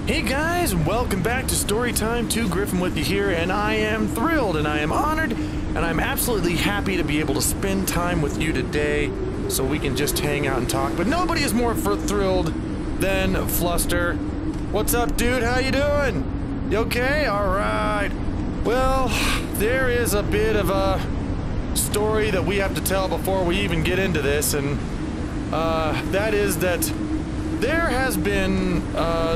Hey guys, welcome back to Storytime 2 Gryphon with you here, and I am thrilled and I am honored and I'm absolutely happy to be able to spend time with you today so we can just hang out and talk. But nobody is more thrilled than Fluster. What's up, dude? How you doing? You okay? Alright. Well, there is a bit of a story that we have to tell before we even get into this, and that is that there has been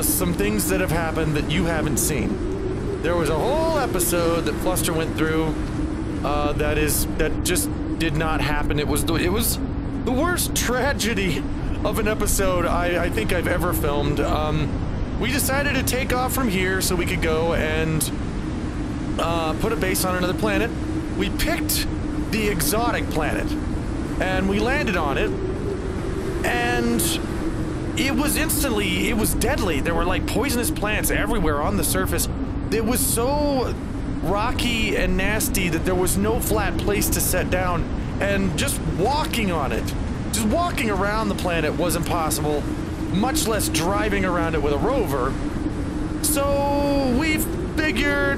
some things that have happened that you haven't seen. There was a whole episode that Fluster went through that just did not happen. It was the worst tragedy of an episode I think I've ever filmed. We decided to take off from here so we could go and put a base on another planet. We picked the exotic planet and we landed on it, and it was deadly. There were like poisonous plants everywhere on the surface. It was so rocky and nasty that there was no flat place to set down, and just walking on it, just walking around the planet was impossible, much less driving around it with a rover. So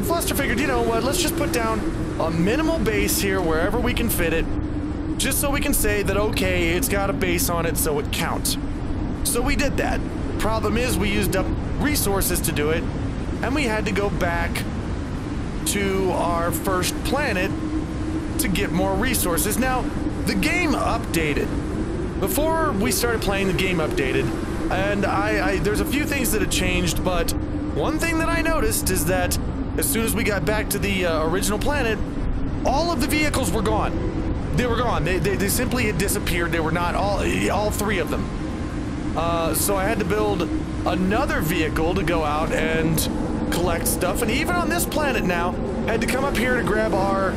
Fluster figured, you know what, let's just put down a minimal base here wherever we can fit it, just so we can say that, okay, it's got a base on it, so it counts. So we did that. Problem is, we used up resources to do it, and we had to go back to our first planet to get more resources. Now, the game updated. Before we started playing, the game updated, and there's a few things that had changed, but one thing that I noticed is that as soon as we got back to the original planet, all of the vehicles were gone. They were gone. They simply had disappeared. They were not all three of them. So I had to build another vehicle to go out and collect stuff, and even on this planet now, had to come up here to grab our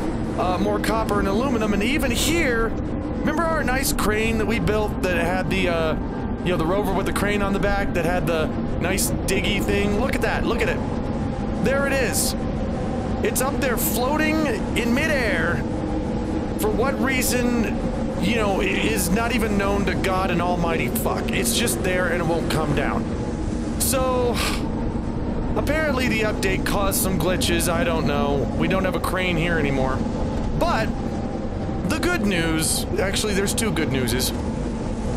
more copper and aluminum, and even here, remember our nice crane that we built that had the, you know, the rover with the crane on the back that had the nice diggy thing? Look at that, look at it. There it is. It's up there floating in midair. For what reason, you know, is not even known to God and almighty fuck. It's just there and it won't come down. So, apparently the update caused some glitches, I don't know. We don't have a crane here anymore. But, the good news, actually there's two good newses.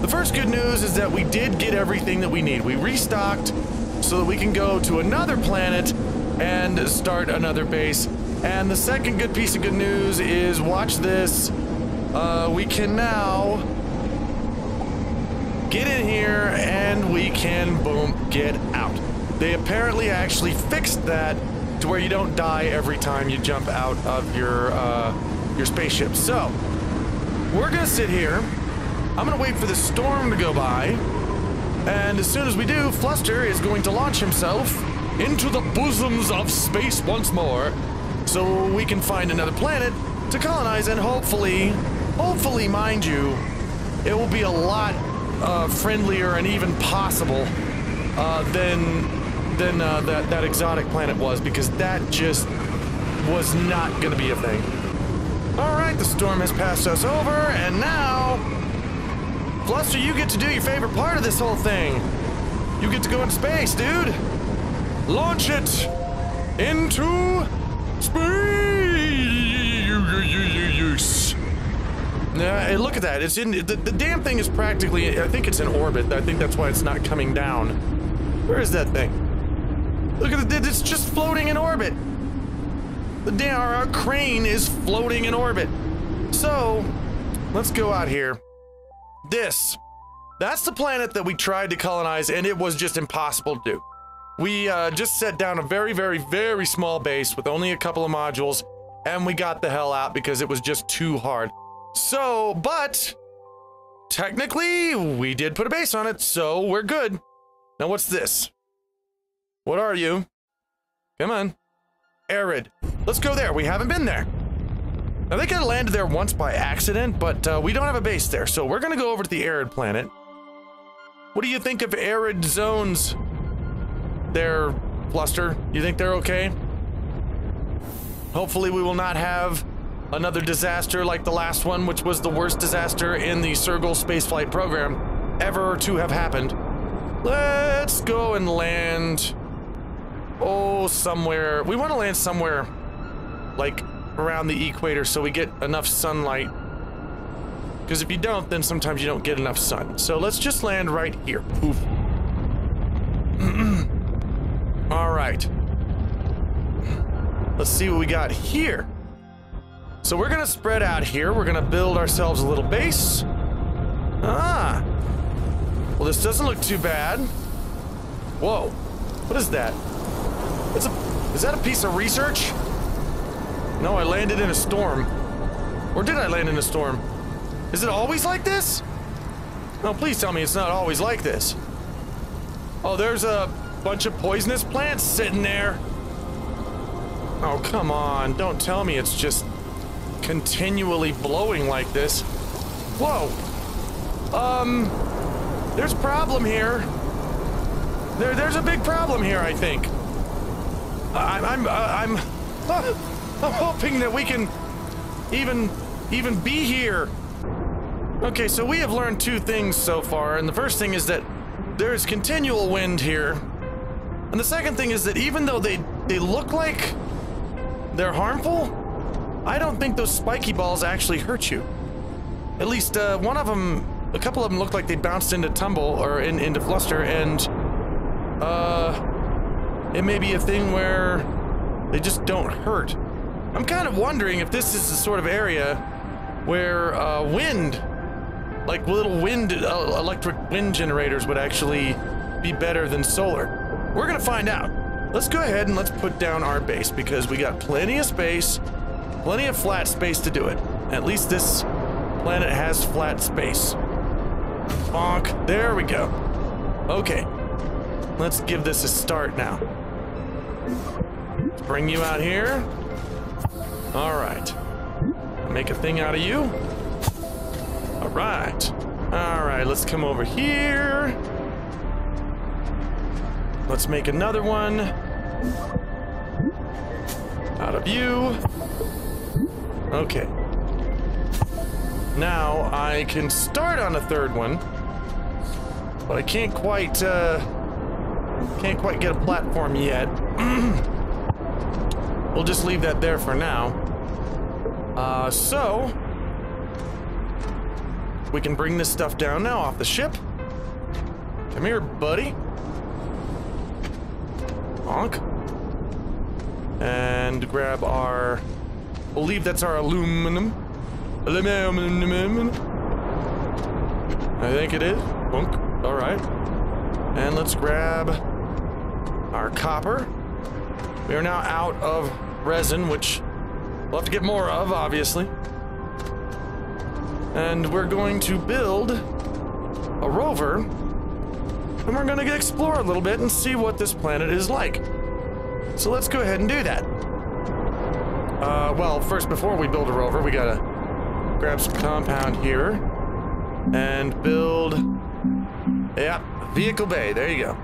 The first good news is that we did get everything that we need. We restocked so that we can go to another planet and start another base. And the second good piece of good news is, watch this. We can now get in here and we can, boom, get out. They apparently actually fixed that to where you don't die every time you jump out of your spaceship. So, we're gonna sit here. I'm gonna wait for the storm to go by, and as soon as we do, Fluster is going to launch himself into the bosoms of space once more, so we can find another planet to colonize, and hopefully, mind you, it will be a lot friendlier and even possible than that exotic planet was, because that just was not going to be a thing. Alright, the storm has passed us over, and now, Fluster, you get to do your favorite part of this whole thing. You get to go in space, dude. Launch it into space. Yeah, look at that. It's in the damn thing is practically, I think it's in orbit. I think that's why it's not coming down. Where is that thing? Look at it. It's just floating in orbit. Our crane is floating in orbit. So, let's go out here. That's the planet that we tried to colonize, and it was just impossible to do. We just set down a very, very, very small base with only a couple of modules, and we got the hell out because it was just too hard. So, but technically, we did put a base on it, so we're good. Now, what's this? What are you? Come on. Arid. Let's go there. We haven't been there. I think I landed there once by accident, but we don't have a base there, so we're gonna go over to the arid planet. What do you think of arid zones there, Fluster? You think they're okay? Hopefully we will not have another disaster like the last one, which was the worst disaster in the Sergal spaceflight program ever to have happened. Let's go and land oh, somewhere. We want to land somewhere like around the equator so we get enough sunlight. Because if you don't, then sometimes you don't get enough sun. So let's just land right here. Poof. All right. Let's see what we got here. So we're gonna spread out here. We're gonna build ourselves a little base. Ah. Well, this doesn't look too bad. Whoa. What is that? Is that a piece of research? No, I landed in a storm. Or did I land in a storm? Is it always like this? No, please tell me it's not always like this. Oh, there's a bunch of poisonous plants sitting there. Oh, come on. Don't tell me it's just continually blowing like this. Whoa. There's a problem here. There's a big problem here, I think. I'm hoping that we can even be here. Okay, so we have learned two things so far, and the first thing is that there is continual wind here. And the second thing is that even though they look like they're harmful, I don't think those spiky balls actually hurt you. At least one of them, a couple of them looked like they bounced into tumble or into fluster, and it may be a thing where they just don't hurt. I'm kind of wondering if this is the sort of area where wind, like little wind, electric wind generators would actually be better than solar. We're gonna find out. Let's go ahead and let's put down our base because we got plenty of space, plenty of flat space to do it. At least this planet has flat space. Bonk. There we go. Okay. Let's give this a start now. Let's bring you out here. All right. Make a thing out of you. All right. All right, let's come over here. Let's make another one out of you. Okay. Now I can start on a third one, but I can't quite get a platform yet. We'll just leave that there for now. So we can bring this stuff down now off the ship. Come here, buddy. Honk. And grab our, I believe that's our aluminum. Aluminum. I think it is. Bonk. All right. And let's grab our copper. We are now out of resin, which we'll have to get more of, obviously. And we're going to build a rover, and we're going to explore a little bit and see what this planet is like. So let's go ahead and do that. Well, first, before we build a rover, we gotta grab some compound here and build, yeah, vehicle bay. There you go.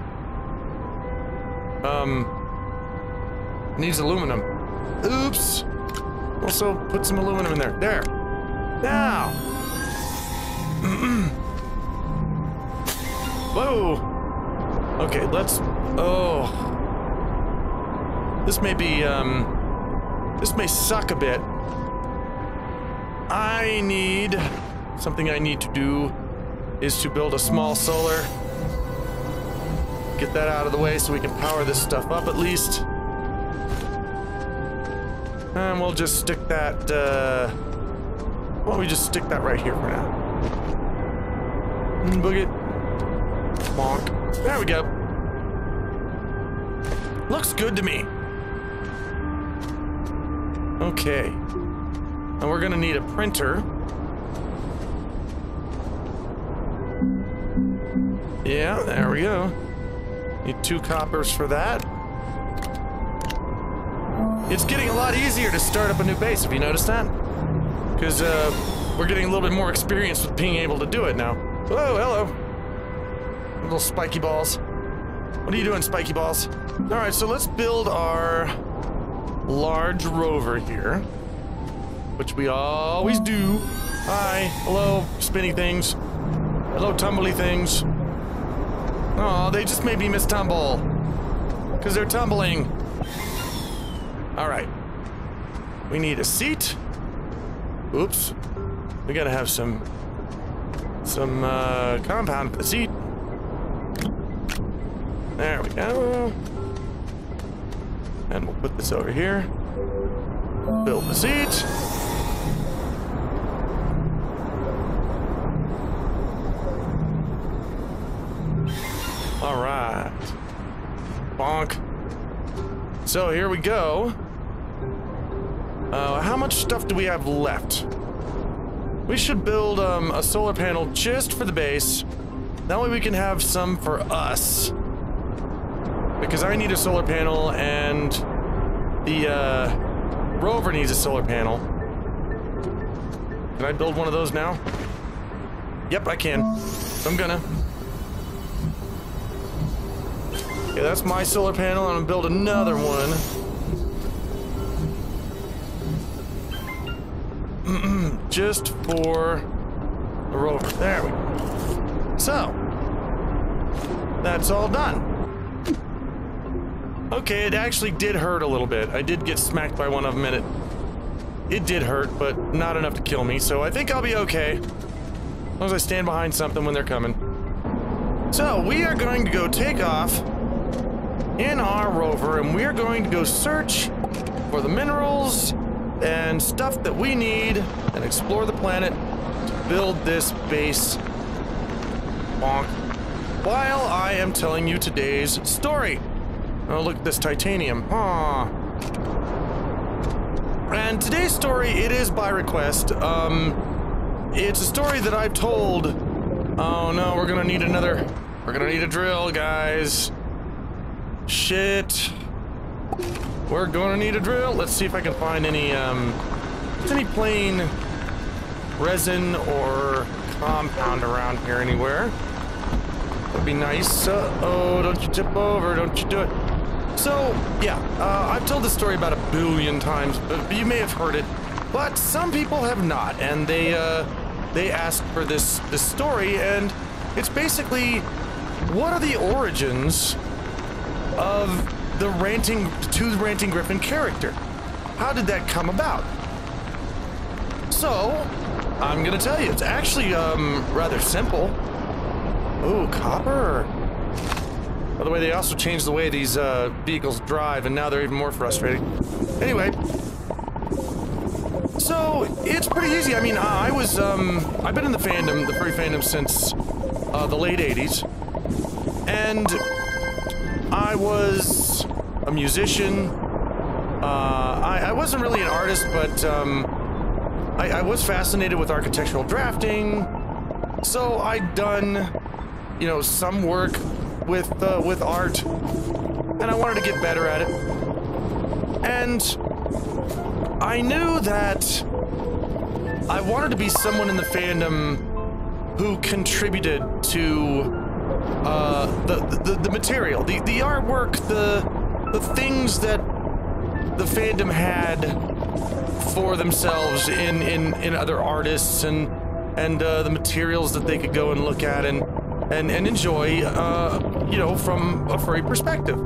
Needs aluminum. Oops. Also put some aluminum in there. There. Now. Whoa. Okay, let's, oh. This may be, this may suck a bit. Something I need to do is to build a small solar. Get that out of the way so we can power this stuff up at least. And we'll just stick that, why don't we just stick that right here for now? Boog it. Bonk. There we go. Looks good to me. Okay. And we're gonna need a printer. Yeah, there we go. Need 2 coppers for that. It's getting a lot easier to start up a new base, have you noticed that? Because we're getting a little bit more experience with being able to do it now. Whoa, hello. Little spiky balls. What are you doing, spiky balls? All right, so let's build our large rover here, which we always do. Hi, hello, spinny things. Hello, tumbly things. Oh, they just made me miss tumble. because they're tumbling. All right. We need a seat. Oops. We gotta have some compound for the seat. There we go. And we'll put this over here. Build the seat. All right. Bonk. So here we go. How much stuff do we have left? We should build a solar panel just for the base. That way we can have some for us. Because I need a solar panel and the rover needs a solar panel. Can I build one of those now? Yep, I can. So I'm gonna. Okay, that's my solar panel, and I'm gonna build another one. Just for the rover. There we go. So, that's all done. Okay, it actually did hurt a little bit. I did get smacked by one of them, and it did hurt, but not enough to kill me, so I think I'll be okay. As long as I stand behind something when they're coming. So, we are going to go take off in our rover, and we are going to go search for the minerals and stuff that we need and explore the planet to build this base. Bonk. While I am telling you today's story. Oh, look at this titanium. Huh. And today's story, it is by request. It's a story that I've told. Oh no, we're gonna need a drill, guys. Shit. We're gonna need a drill. Let's see if I can find any plain resin or compound around here anywhere. That'd be nice. Oh, don't you tip over, don't you do it. So, yeah, I've told this story about 1 billion times, but you may have heard it, but some people have not, and they asked for this story, and it's basically, what are the origins of the Ranting Gryphon character? How did that come about? So, I'm gonna tell you, it's actually, rather simple. Ooh, copper. By the way, they also changed the way these vehicles drive, and now they're even more frustrating. Anyway, so it's pretty easy. I mean, I've been in the fandom, the furry fandom, since the late '80s, and I was a musician. I wasn't really an artist, but I was fascinated with architectural drafting, so I'd done, you know, some work with art, and I wanted to get better at it. And I knew that I wanted to be someone in the fandom who contributed to the material, the artwork, the things that the fandom had for themselves in other artists, and the materials that they could go and look at and enjoy, you know, from a furry perspective.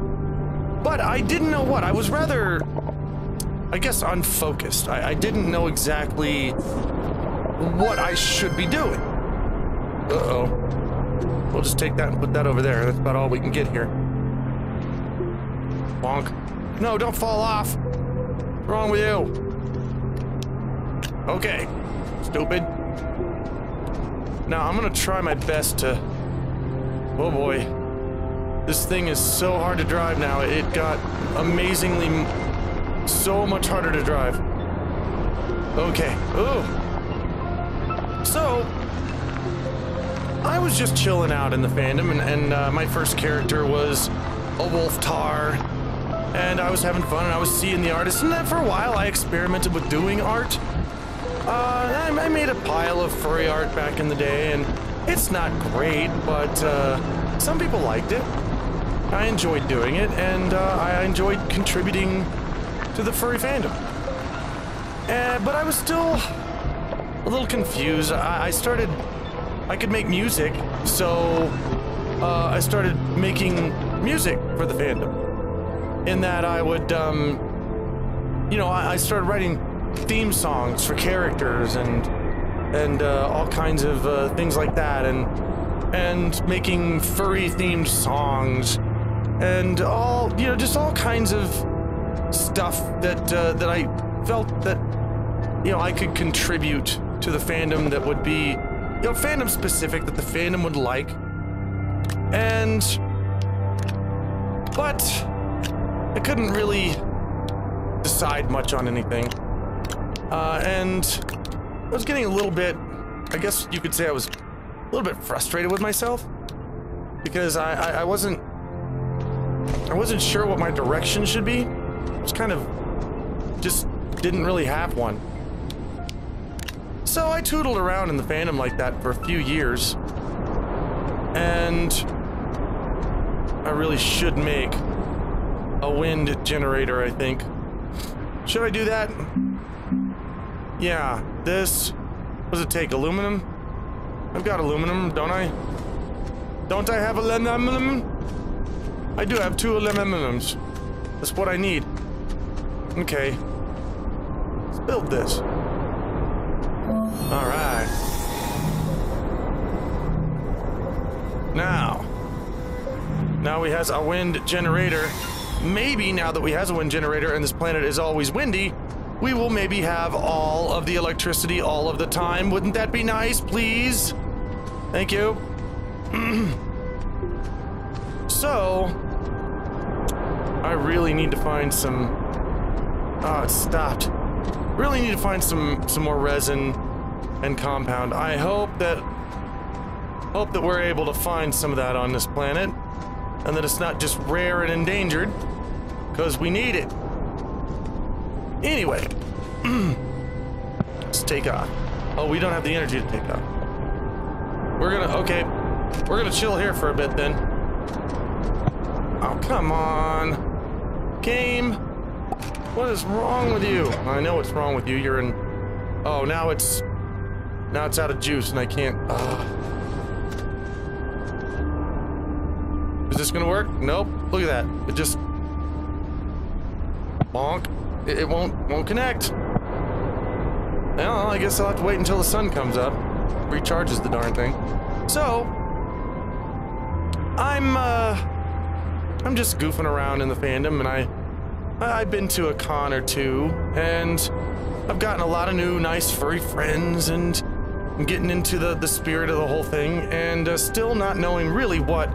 But I didn't know what. I was rather, I guess, unfocused. I didn't know exactly what I should be doing. Uh-oh. We'll just take that and put that over there. That's about all we can get here. Bonk. No, don't fall off. What's wrong with you? Okay. Stupid. Now, I'm gonna try my best to... Oh boy. This thing is so hard to drive now. It got amazingly so much harder to drive. Okay. Ooh. So, I was just chilling out in the fandom, and my first character was a wolf tar, and I was having fun, and I was seeing the artists, and then for a while I experimented with doing art. I made a pile of furry art back in the day, and it's not great, but some people liked it. I enjoyed doing it, and I enjoyed contributing to the furry fandom. But I was still a little confused. I could make music, so I started making music for the fandom. in that I would, you know, I started writing theme songs for characters and all kinds of things like that, and making furry themed songs and all, you know, just all kinds of stuff that that I felt that, you know, I could contribute to the fandom that would be, you know, fandom specific, that the fandom would like. But I couldn't really decide much on anything. And I was getting a little bit, I guess you could say I was a little bit frustrated with myself, because I wasn't sure what my direction should be. I was kind of just didn't really have one. So I tootled around in the fandom like that for a few years, and I really should make a wind generator, I think. Should I do that? Yeah, this, what does it take, aluminum? I've got aluminum, don't I? Don't I have aluminum? I do have 2 aluminums. That's what I need. Okay. Let's build this. Alright. Now we has a wind generator. Maybe now that we has a wind generator and this planet is always windy, we will maybe have all of the electricity all of the time. Wouldn't that be nice, please? Thank you. So, I really need to find some... Oh, it stopped. Really need to find some more resin and compound. I hope that we're able to find some of that on this planet, and that it's not just rare and endangered, because we need it. Anyway, let's take off. Oh, we don't have the energy to take off. We're gonna chill here for a bit then. Oh, come on. Game, what is wrong with you? I know what's wrong with you. You're in... Oh, now it's out of juice and I can't... Is this gonna work? Nope. Look at that. It just... Bonk. It won't connect. Well, I guess I'll have to wait until the sun comes up. Recharges the darn thing. So... I'm just goofing around in the fandom, and I've been to a con or two, and I've gotten a lot of new nice furry friends, and I'm getting into the spirit of the whole thing, and still not knowing really what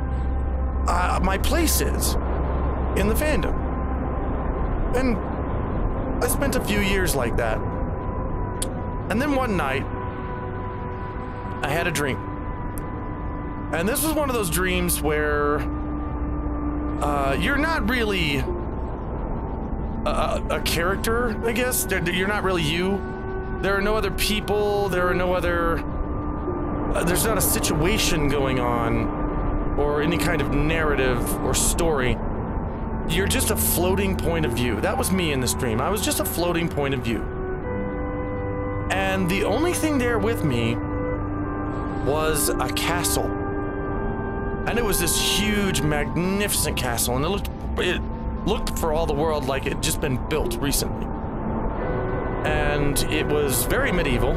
my place is in the fandom. And I spent a few years like that. And then one night, I had a dream. And this was one of those dreams where you're not really a character, I guess. You're not really you. There are no other people. There are no other... there's not a situation going on or any kind of narrative or story. You're just a floating point of view. That was me in this dream. I was just a floating point of view. And the only thing there with me was a castle. And it was this huge, magnificent castle, and it looked for all the world like it had just been built recently. And it was very medieval.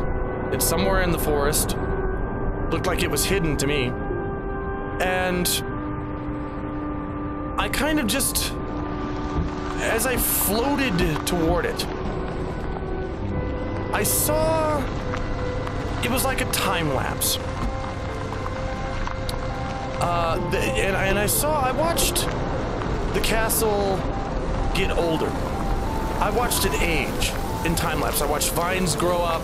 It's somewhere in the forest. Looked like it was hidden to me. And I kind of just, as I floated toward it, I saw, it was like a time lapse. I watched the castle get older. I watched it age in time lapse. I watched vines grow up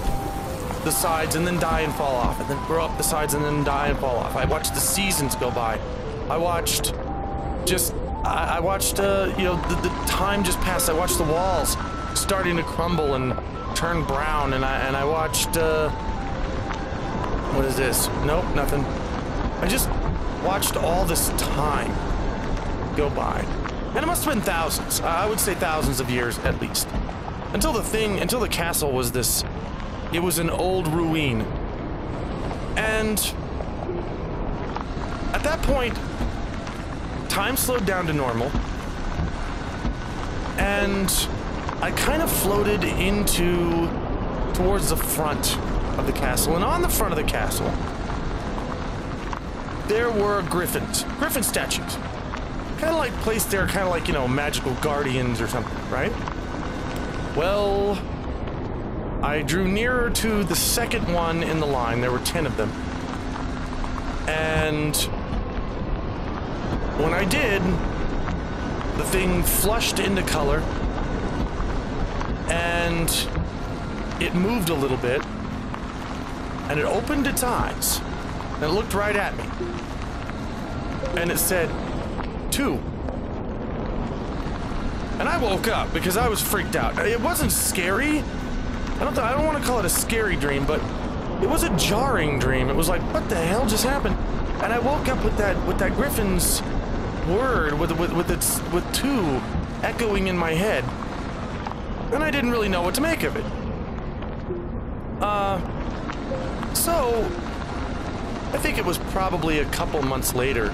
the sides and then die and fall off, and then grow up the sides and then die and fall off. I watched the seasons go by. I watched you know, the time just passed. I watched the walls starting to crumble and turn brown, and I watched, what is this? Nope, nothing. I just watched all this time go by. And it must have been thousands. I would say thousands of years at least. Until the castle was this, it was an old ruin. And at that point, time slowed down to normal. and I kind of floated towards the front of the castle, and on the front of the castle, there were griffin statues. Kind of like placed there, kind of like, you know, magical guardians or something, right? Well, I drew nearer to the second one in the line. There were 10 of them. And when I did, the thing flushed into color, and it moved a little bit, and it opened its eyes, and it looked right at me. And it said, 2. And I woke up because I was freaked out. It wasn't scary. I don't want to call it a scary dream, but it was a jarring dream. It was like, what the hell just happened? And I woke up with that griffin's word, with 2 echoing in my head. And I didn't really know what to make of it. So I think it was probably a couple months later.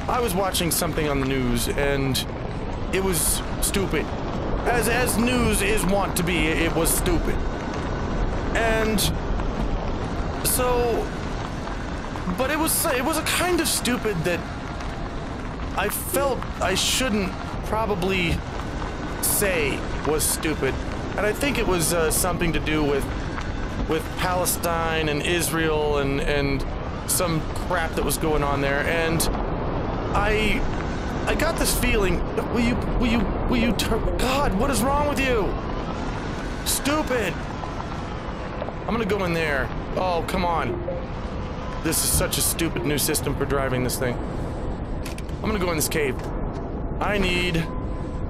I was watching something on the news, and it was stupid. As news is wont to be, it was stupid. And so, but it was a kind of stupid that I felt I shouldn't probably say was stupid. And I think it was something to do with Palestine and Israel and some crap that was going on there. And I got this feeling. Will you turn? God, what is wrong with you? Stupid. I'm gonna go in there. Oh, come on. This is such a stupid new system for driving this thing. I'm gonna go in this cave. I need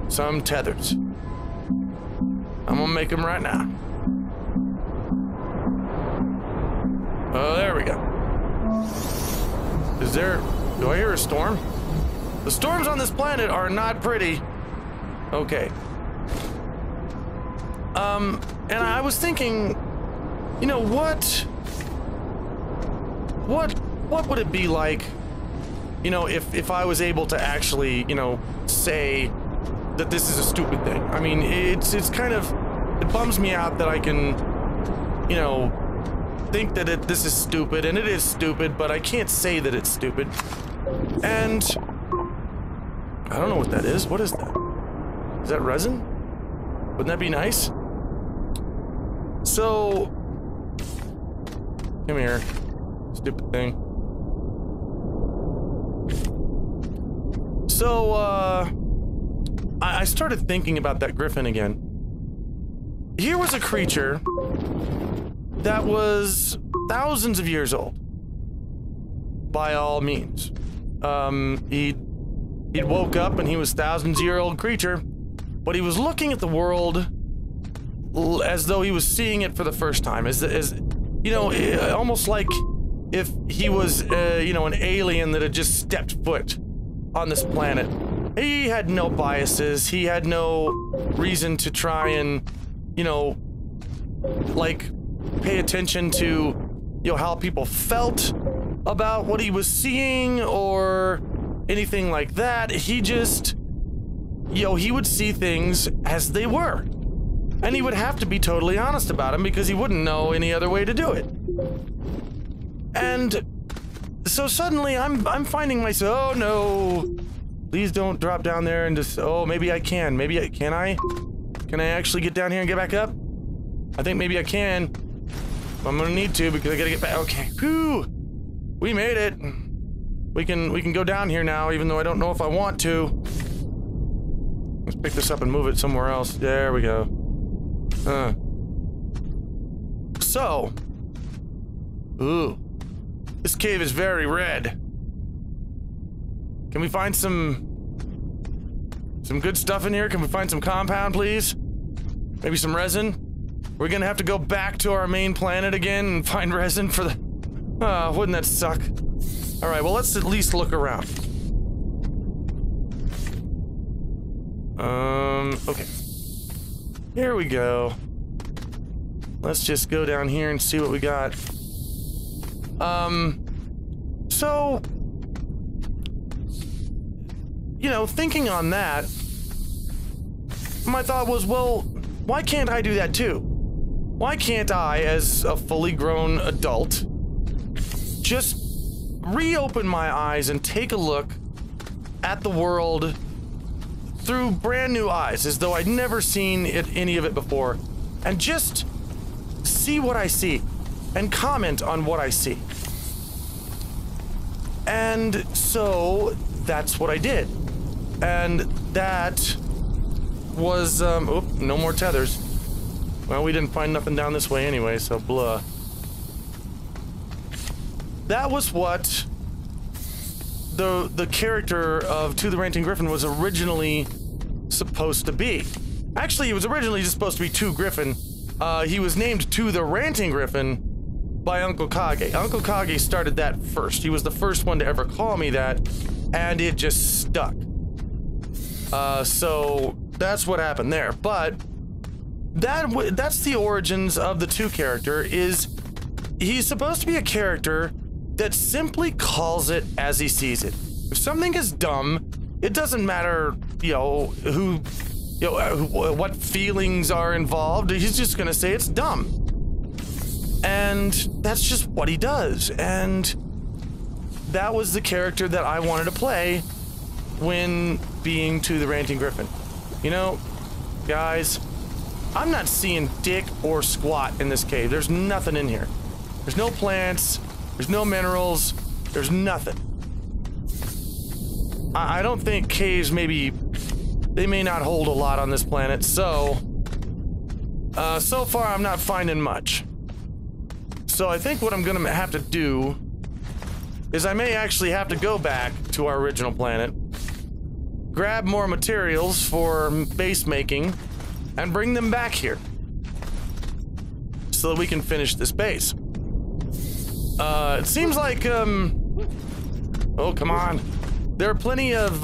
some tethers. I'm gonna make them right now. Oh, there we go. Do I hear a storm? The storms on this planet are not pretty. Okay. And I was thinking, you know, what would it be like, you know, if I was able to actually, you know, say that this is a stupid thing? I mean, it's kind of, it bums me out that I can, you know, think that this is stupid, and it is stupid, but I can't say that it's stupid. And I don't know what that is. What is that? Is that resin? Wouldn't that be nice? So, come here, stupid thing. So, I started thinking about that griffin again. Here was a creature that was thousands of years old, by all means. He'd woke up and he was thousands-year-old creature, but he was looking at the world as though he was seeing it for the first time, as you know, almost like if he was, you know, an alien that had just stepped foot on this planet. He had no biases. He had no reason to try and, you know, like, pay attention to, you know, how people felt about what he was seeing or anything like that. He just, you know, he would see things as they were. And he would have to be totally honest about them because he wouldn't know any other way to do it. And so suddenly I'm finding myself, oh no, please don't drop down there and just, oh, maybe I can. Can I actually get down here and get back up? I think maybe I can. I'm gonna need to because I gotta get back. Okay, whew, we made it. We can go down here now, even though I don't know if I want to. Let's pick this up and move it somewhere else. There we go. So, ooh, this cave is very red. Can we find some good stuff in here? Can we find some compound, please? Maybe some resin? We're gonna have to go back to our main planet again and find resin for the... Oh, wouldn't that suck? Alright, well, let's at least look around. Okay. Here we go. Let's just go down here and see what we got. So... You know, thinking on that, my thought was, well, why can't I do that too? Why can't I, as a fully grown adult, just reopen my eyes and take a look at the world through brand new eyes, as though I'd never seen any of it before, and just see what I see and comment on what I see. And so that's what I did. And that was, no more tethers. Well, we didn't find nothing down this way anyway, so blah. That was what the character of To the Ranting Gryphon was originally supposed to be. Actually, he was originally just supposed to be To Gryphon. He was named To the Ranting Gryphon by Uncle Kage. Uncle Kage started that first. He was the first one to ever call me that, and it just stuck. So that's what happened there. But that's the origins of the To character. Is he's supposed to be a character that simply calls it as he sees it. If something is dumb, it doesn't matter, what feelings are involved. He's just gonna say it's dumb. And that's just what he does. And that was the character that I wanted to play when being To the Ranting Gryphon. You know, guys, I'm not seeing dick or squat in this cave. There's nothing in here. There's no plants. There's no minerals. There's nothing. I don't think caves they may not hold a lot on this planet, so far I'm not finding much. So I think what I'm gonna have to do is I may actually have to go back to our original planet, grab more materials for base making, and bring them back here so that we can finish this base. It seems like, oh, come on. There are plenty of,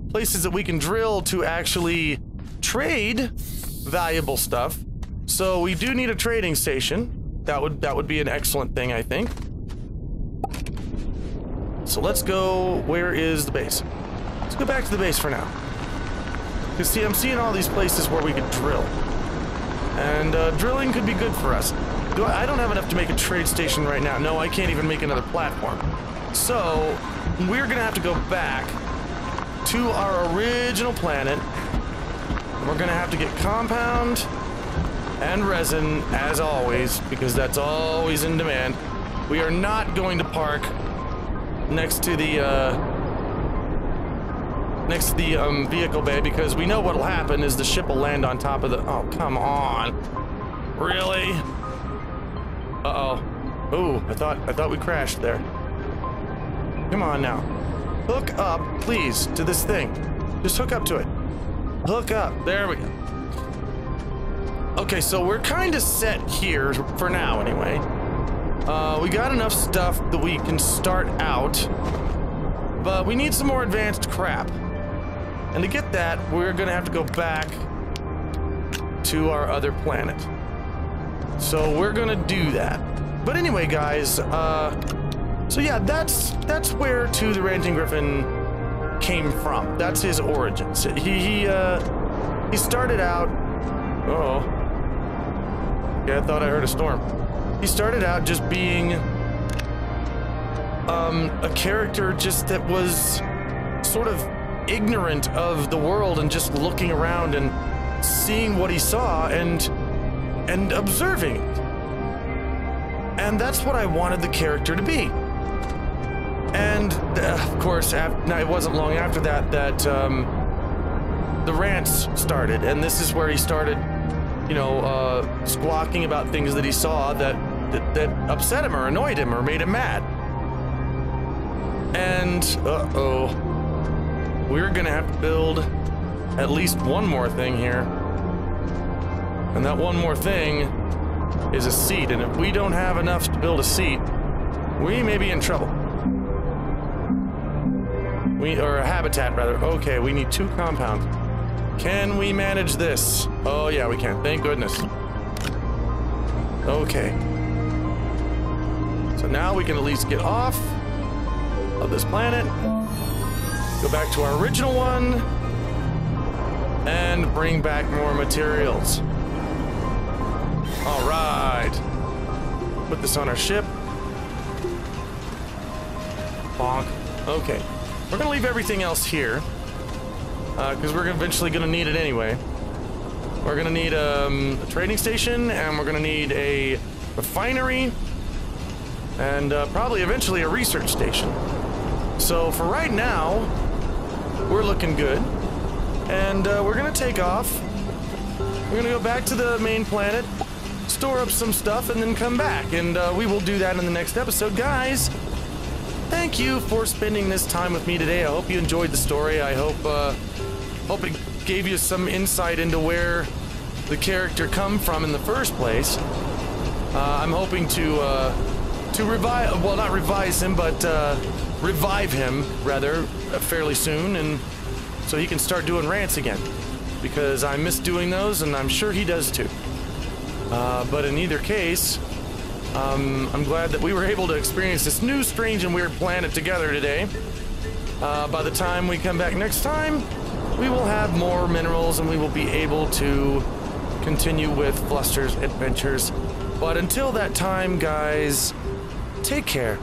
places that we can drill to actually trade valuable stuff. So we do need a trading station. That would be an excellent thing, I think. So let's go, where is the base? Let's go back to the base for now. Because see, I'm seeing all these places where we could drill. And drilling could be good for us. I don't have enough to make a trade station right now. No, I can't even make another platform. So, we're gonna have to go back to our original planet. We're gonna have to get compound and resin, as always, because that's always in demand. We are not going to park next to the vehicle bay, because we know what'll happen is the ship will land on top of the... Oh, come on. Really? Uh-oh. Ooh, I thought we crashed there. Come on now. Hook up, please, to this thing. Just hook up to it. Hook up. There we go. Okay, so we're kind of set here for now, anyway. We got enough stuff that we can start out, but we need some more advanced crap. And to get that, we're gonna have to go back to our other planet. So we're gonna do that. But anyway, guys, so yeah, that's where To the Ranting Gryphon came from. That's his origins. He started out... Uh-oh. Yeah, I thought I heard a storm. He started out just being a character just that was sort of ignorant of the world and just looking around and seeing what he saw and observing it. And that's what I wanted the character to be. And of course, it wasn't long after that the rants started, and this is where he started, squawking about things that he saw that upset him or annoyed him or made him mad. And uh-oh, we're gonna have to build at least one more thing here. And that one more thing is a seat, and if we don't have enough to build a seat, we may be in trouble. Or a habitat, rather. Okay, we need 2 compounds. Can we manage this? Oh yeah, we can. Thank goodness. Okay. So now we can at least get off of this planet. Go back to our original one. and bring back more materials. All right. Put this on our ship. Bonk. Okay. We're gonna leave everything else here because we're eventually gonna need it anyway. We're gonna need a trading station, and we're gonna need a refinery, and probably eventually a research station. So for right now, we're looking good, and we're gonna take off. We're gonna go back to the main planet, store up some stuff, and then come back, and we will do that in the next episode. Guys, thank you for spending this time with me today. I hope you enjoyed the story. I hope it gave you some insight into where the character come from in the first place. I'm hoping to revive, well, not revise him, but revive him rather fairly soon, and so he can start doing rants again, because I miss doing those, and I'm sure he does too. But in either case, I'm glad that we were able to experience this new, strange, and weird planet together today. By the time we come back next time, we will have more minerals, and we will be able to continue with Fluster's adventures. But until that time, guys, take care.